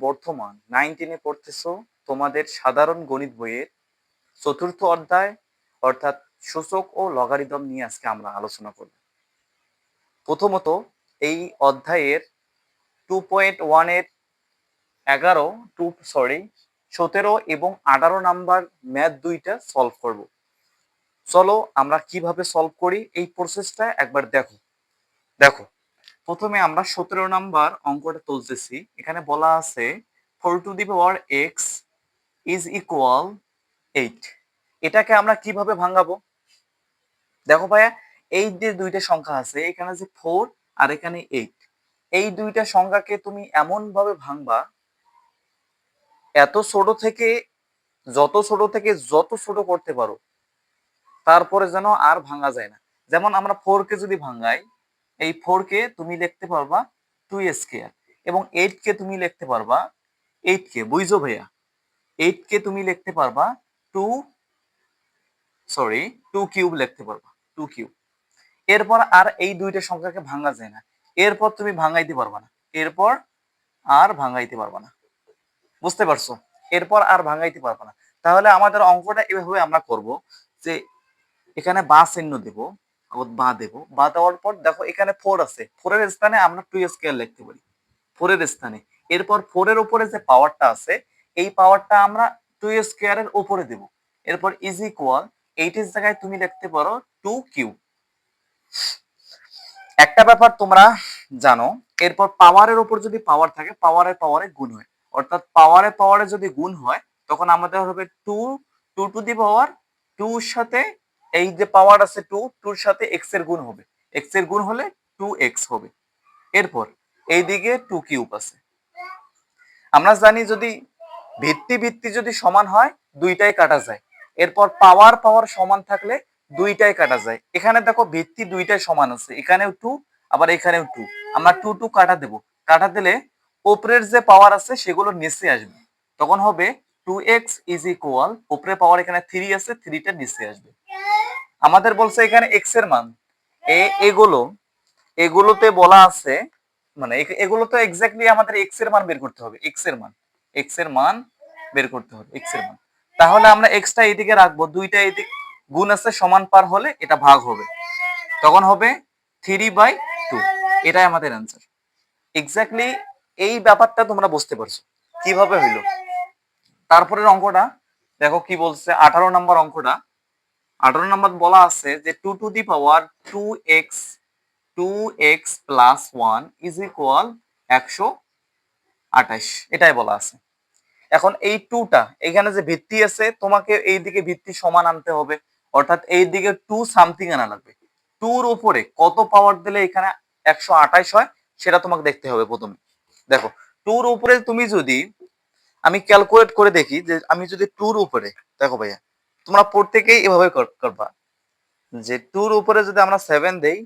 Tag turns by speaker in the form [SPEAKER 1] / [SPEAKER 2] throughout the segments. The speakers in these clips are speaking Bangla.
[SPEAKER 1] বর্তমান 9 পড়তেছো তোমাদের সাধারণ গণিত বইয়ের চতুর্থ অধ্যায় অর্থাৎ সূচক ও লগারিদম নিয়ে আজকে আমরা আলোচনা করব। প্রথমত এই অধ্যায়ের 2.1 এর 17 এবং 18 নাম্বার ম্যাথ দুইটা সলভ করব। চলো আমরা কিভাবে সলভ করি এই প্রসেসটা একবার দেখো। দেখো প্রথমে আমরা 17 নাম্বার অঙ্কটা তুলতেছি। এখানে বলা আছে 4 to the power x is equal 8। এটাকে আমরা কিভাবে ভাঙাবো? দেখো ভাইয়া, এই যে দুইটা সংখ্যা আছে, এখানে যে 4 আর এখানে 8, এই দুইটা সংখ্যাকে তুমি এমন ভাবে ভাঙবা এত ছোট থেকে যত ছোট করতে পারো, তারপরে যেন আর ভাঙা যায় না। যেমন আমরা 4 কে যদি ভাঙাই, এই 4 কে তুমি লিখতে পারবা 2 স্কয়ার এবং 8 কে তুমি লিখতে পারবা 8 কে, বুঝছো ভাইয়া? 8 কে তুমি লিখতে পারবা 2 কিউব লিখতে পারবা, 2 কিউব। এরপর আর এই দুইটা সংখ্যাকে ভাঙা যায় না, এরপর তুমি ভাঙাইতে পারবা না, এরপর আর ভাঙাইতে পারবা না। বুঝতে পারছো? এরপর আর ভাঙাইতে পারবা না। তাহলে আমাদের অঙ্কটা এভাবে আমরা করব যে এখানে বা চিহ্ন দেব, বা দেব, বা দেওয়ার পর দেখো এখানে 4 আছে, 4 এর স্থানে আমরা 2 স্কয়ার লিখতে পারি, 4 এর স্থানে। এরপর 4 এর উপরে যে পাওয়ারটা আছে, এই পাওয়ারটা আমরা 2 স্কয়ারের উপরে দেব। এরপর ইজ ইকুয়াল 8 এর জায়গায় তুমি লিখতে পারো 2 কিউব। একটা ব্যাপার তোমরা জানো, এরপর পাওয়ারের উপর যদি পাওয়ার থাকে, পাওয়ারে গুণ হয়, অর্থাৎ পাওয়ারে যদি গুণ হয়, তখন আমাদের হবে 2 টু দি পাওয়ার 2 এর সাথে এই যে পাওয়ার আছে 2 এর সাথে x এর গুণ হবে, x এর গুণ হলে 2x হবে। এরপর এইদিকে 2 কিউব আছে। আমরা জানি যদি ভিত্তি যদি সমান হয়, দুইটাই কাটা যায়। এরপর পাওয়ার সমান থাকলে দুইটাই কাটা যায়। এখানে দেখো ভিত্তি দুইটাই সমান আছে, এখানেও 2 আবার এখানেও 2, আমরা 2 কাটা দেব। কাটা দিলে উপরের যে পাওয়ার আছে সেগুলো নিচে আসবে, তখন হবে 2x ইজ ইকুয়াল, উপরে পাওয়ার এখানে 3 আছে, 3টা নিচে আসবে। আমাদের বলছে এখানে x এর মান, এগুলোতে বলা আছে, মানে এগুলো তো এক্স্যাক্টলি আমাদের x এর মান বের করতে হবে, x এর মান বের করতে হবে, x এর মান। তাহলে আমরা x টা এদিকে রাখবো, দুইটা এদিকে গুণ আছে, সমান পার হলে এটা ভাগ হবে, তখন হবে 3/2। এটাই আমাদের অ্যান্সার। এক্স্যাক্টলি এই ব্যাপারটা তোমরা বুঝতে পারছো কিভাবে হইলো। তারপরের অঙ্কটা দেখো কি বলছে, 18 নম্বর অঙ্কটা। 18 নম্বর বলা আছে যে 2 to the power 2x plus 1 is equal 128, এটাই বলা আছে। এখন এই 2টা এখানে যে ভিত্তি আছে, তোমাকে এই দিকে ভিত্তি সমান আনতে হবে, অর্থাৎ এই দিকে 2 সামথিং আনা লাগবে। 2 এর উপরে কত পাওয়ার দিলে এখানে 128 হয় সেটা তোমাকে দেখতে হবে প্রথমে। দেখো 2 এর উপরে তুমি যদি, আমি ক্যালকুলেট করে দেখি যে আমি যদি 2 এর উপরে, দেখো ভাইয়া তোমরা প্রত্যেকেই এভাবে করবা যে 2 এর উপরে যদি আমরা 7 দেই,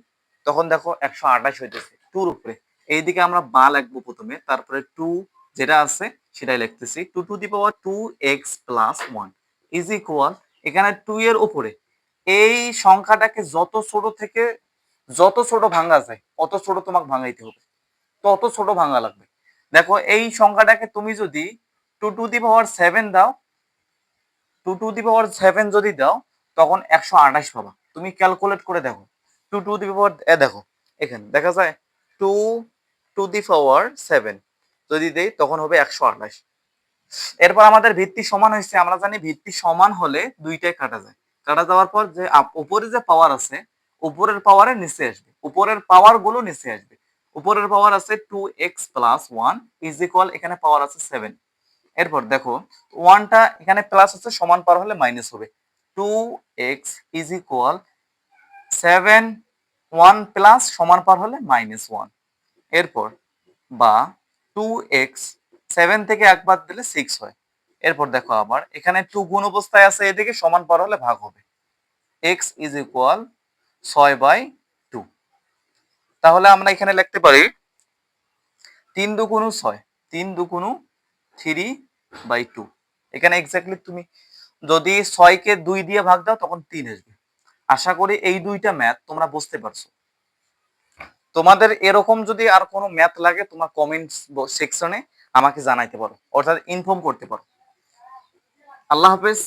[SPEAKER 1] তখন দেখো 128 হইতেছে 2 এর উপরে। এইদিকে আমরা বা লিখবো প্রথমে, তারপরে 2 যেটা আছে সেটাই লিখতেছি, 2 to the power 2x plus 1 is equal, এখানে 2 এর উপরে এই সংখ্যাটাকে যত ছোট ভাঙা যায় অত ছোট তোমাকে ভাঙাইতে হবে, তত ছোট ভাঙা লাগবে। দেখো এই সংখ্যাটাকে তুমি যদি 2 টু দি পাওয়ার 7 দাও, 2 টু দি পাওয়ার 7 যদি দাও, তখন 128 পাবা। তুমি ক্যালকুলেট করে দেখো 2 টু দি পাওয়ার, দেখো এখানে দেখা যায় 2 টু দি পাওয়ার 7 যদি দেই তখন হবে 128। এরপর আমাদের ভিত্তি সমান হয়েছে, আমরা জানি ভিত্তি সমান হলে দুইটাই কাটা যায়। কাটা যাওয়ার পর যে উপরে যে পাওয়ার আছে, উপরের পাওয়ারের নিচে আসবে, উপরের পাওয়ার গুলো নিচে আসবে। উপরের পাওয়ার আছে 2x প্লাস 1 ইজ ইকুয়াল, এখানে পাওয়ার আছে 7। এরপর দেখো 1টা এখানে প্লাস আছে, সমান পার হলে মাইনাস হবে, 2x ইজ ইকুয়াল 7, 1 প্লাস সমান পার হলে -1। এরপর বা 2x, 7 থেকে এক বাদ দিলে 6 হয়। এরপর দেখো আবার এখানে 2 গুণ অবস্থায় আছে, এদিকে সমান পার হলে ভাগ হবে, x ইজ ইকুয়াল 6/2। তাহলে আমরা এখানে লিখতে পারি 3 দুগুণ 6, 3 দুগুণ 3/2। এখানে এক্স্যাক্টলি তুমি যদি 6 কে 2 দিয়ে ভাগ দাও তখন 3 আসবে। আশা করি এই দুইটা ম্যাথ তোমরা বুঝতে পারছো। তোমাদের এরকম যদি আর কোনো ম্যাথ লাগে তোমার কমেন্টস সেকশনে আমাকে জানাইতে পারো, অর্থাৎ ইনফর্ম করতে পারো। আল্লাহ হাফেজ।